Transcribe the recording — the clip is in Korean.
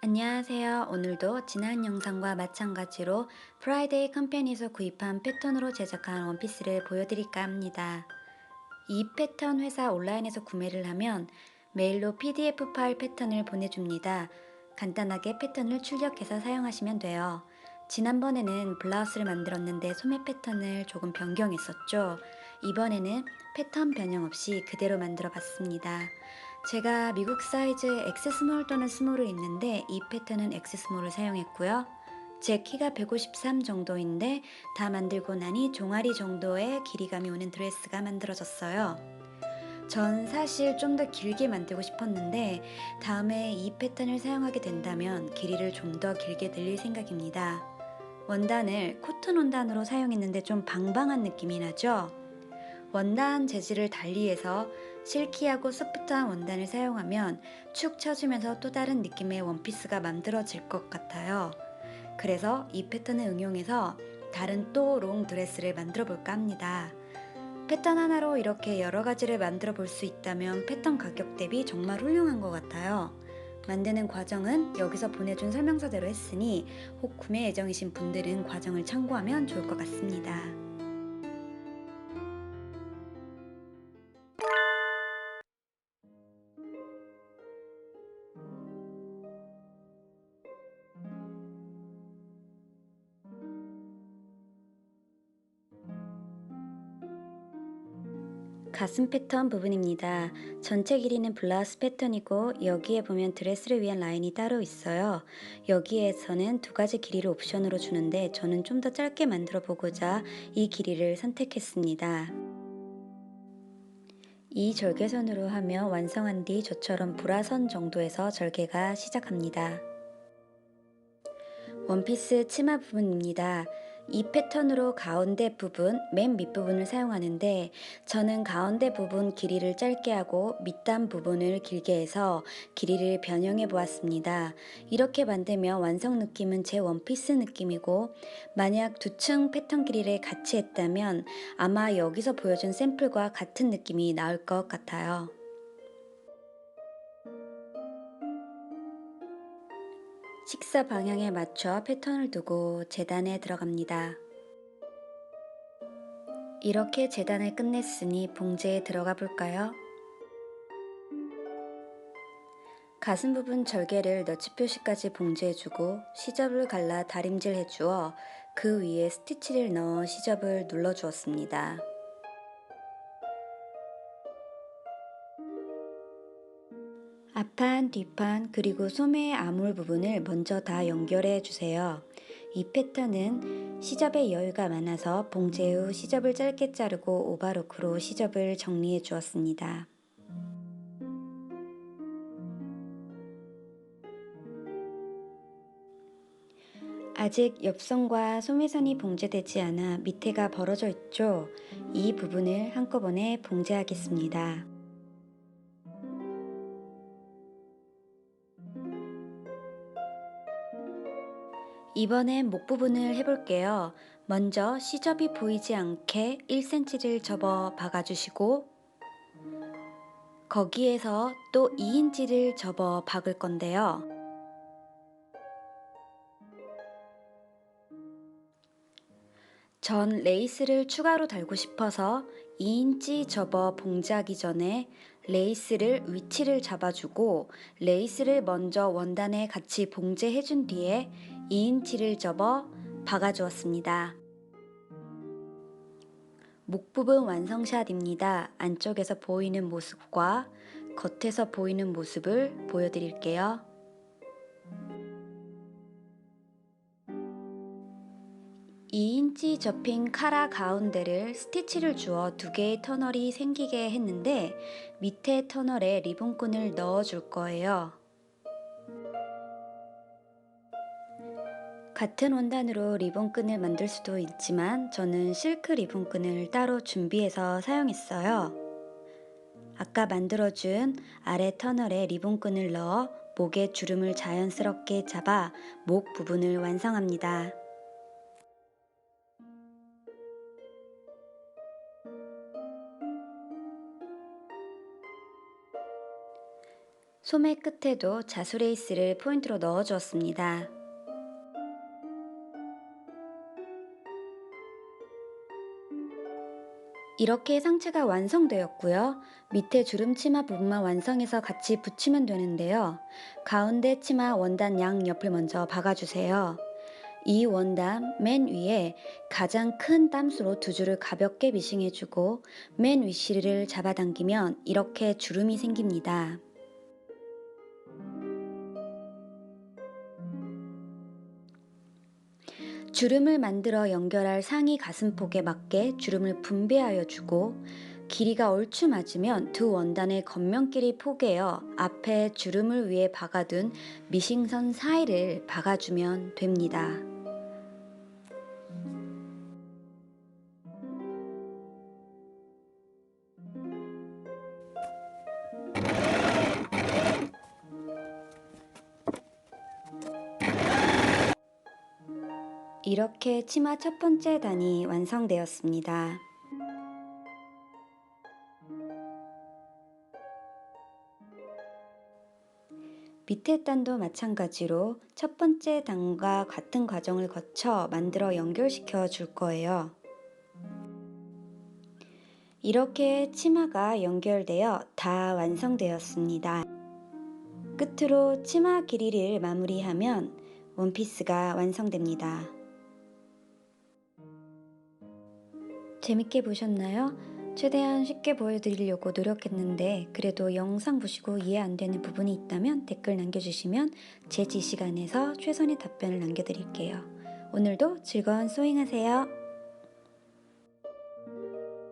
안녕하세요. 오늘도 지난 영상과 마찬가지로 프라이데이 컴퍼니에서 구입한 패턴으로 제작한 원피스를 보여드릴까 합니다. 이 패턴 회사 온라인에서 구매를 하면 메일로 PDF 파일 패턴을 보내줍니다. 간단하게 패턴을 출력해서 사용하시면 돼요. 지난번에는 블라우스를 만들었는데 소매 패턴을 조금 변경했었죠. 이번에는 패턴 변형 없이 그대로 만들어 봤습니다. 제가 미국 사이즈 X 스몰 또는 스몰을 입는데 이 패턴은 X 스몰을 사용했고요. 제 키가 153 정도인데 다 만들고 나니 종아리 정도의 길이감이 오는 드레스가 만들어졌어요. 전 사실 좀 더 길게 만들고 싶었는데 다음에 이 패턴을 사용하게 된다면 길이를 좀 더 길게 늘릴 생각입니다. 원단을 코튼 원단으로 사용했는데 좀 방방한 느낌이 나죠? 원단 재질을 달리해서 실키하고 소프트한 원단을 사용하면 축 처지면서 또 다른 느낌의 원피스가 만들어질 것 같아요. 그래서 이 패턴을 응용해서 다른 또 롱 드레스를 만들어 볼까 합니다. 패턴 하나로 이렇게 여러 가지를 만들어 볼 수 있다면 패턴 가격 대비 정말 훌륭한 것 같아요. 만드는 과정은 여기서 보내준 설명서대로 했으니 혹 구매 예정이신 분들은 과정을 참고하면 좋을 것 같습니다. 가슴 패턴 부분입니다. 전체 길이는 블라우스 패턴이고 여기에 보면 드레스를 위한 라인이 따로 있어요. 여기에서는 두 가지 길이를 옵션으로 주는데 저는 좀 더 짧게 만들어 보고자 이 길이를 선택했습니다. 이 절개선으로 하며 완성한 뒤 저처럼 불화선 정도에서 절개가 시작합니다. 원피스 치마 부분입니다. 이 패턴으로 가운데 부분, 맨 밑부분을 사용하는데 저는 가운데 부분 길이를 짧게 하고 밑단 부분을 길게 해서 길이를 변형해 보았습니다. 이렇게 만들면 완성 느낌은 제 원피스 느낌이고 만약 두 층 패턴 길이를 같이 했다면 아마 여기서 보여준 샘플과 같은 느낌이 나올 것 같아요. 식사 방향에 맞춰 패턴을 두고 재단에 들어갑니다. 이렇게 재단을 끝냈으니 봉제에 들어가 볼까요? 가슴 부분 절개를 너치 표시까지 봉제해주고 시접을 갈라 다림질 해주어 그 위에 스티치를 넣어 시접을 눌러주었습니다. 앞판, 뒷판, 그리고 소매의 아몰 부분을 먼저 다 연결해 주세요. 이 패턴은 시접에 여유가 많아서 봉제 후 시접을 짧게 자르고 오버로크로 시접을 정리해 주었습니다. 아직 옆선과 소매선이 봉제되지 않아 밑에가 벌어져 있죠? 이 부분을 한꺼번에 봉제하겠습니다. 이번엔 목 부분을 해볼게요. 먼저 시접이 보이지 않게 1cm를 접어 박아주시고 거기에서 또 2인치를 접어 박을 건데요. 전 레이스를 추가로 달고 싶어서 2인치 접어 봉제하기 전에 레이스를 위치를 잡아주고 레이스를 먼저 원단에 같이 봉제해준 뒤에 2인치를 접어 박아주었습니다. 목 부분 완성샷입니다. 안쪽에서 보이는 모습과 겉에서 보이는 모습을 보여드릴게요. 2인치 접힌 카라 가운데를 스티치를 주어 두 개의 터널이 생기게 했는데 밑에 터널에 리본끈을 넣어 줄 거예요. 같은 원단으로 리본끈을 만들 수도 있지만 저는 실크 리본끈을 따로 준비해서 사용했어요. 아까 만들어준 아래 터널에 리본끈을 넣어 목에 주름을 자연스럽게 잡아 목 부분을 완성합니다. 소매 끝에도 자수레이스를 포인트로 넣어 주었습니다. 이렇게 상체가 완성되었고요. 밑에 주름 치마 부분만 완성해서 같이 붙이면 되는데요. 가운데 치마 원단 양 옆을 먼저 박아주세요. 이 원단 맨 위에 가장 큰 땀수로 두 줄을 가볍게 미싱해주고 맨 윗시리를 잡아당기면 이렇게 주름이 생깁니다. 주름을 만들어 연결할 상의 가슴폭에 맞게 주름을 분배하여 주고 길이가 얼추 맞으면 두 원단의 겉면끼리 포개어 앞에 주름을 위에 박아둔 미싱선 사이를 박아주면 됩니다. 이렇게 치마 첫 번째 단이 완성되었습니다. 밑에 단도 마찬가지로 첫 번째 단과 같은 과정을 거쳐 만들어 연결시켜 줄 거예요. 이렇게 치마가 연결되어 다 완성되었습니다. 끝으로 치마 길이를 마무리하면 원피스가 완성됩니다. 재밌게 보셨나요? 최대한 쉽게 보여드리려고 노력했는데 그래도 영상 보시고 이해 안 되는 부분이 있다면 댓글 남겨주시면 제 지시간에서 최선의 답변을 남겨드릴게요. 오늘도 즐거운 소잉하세요.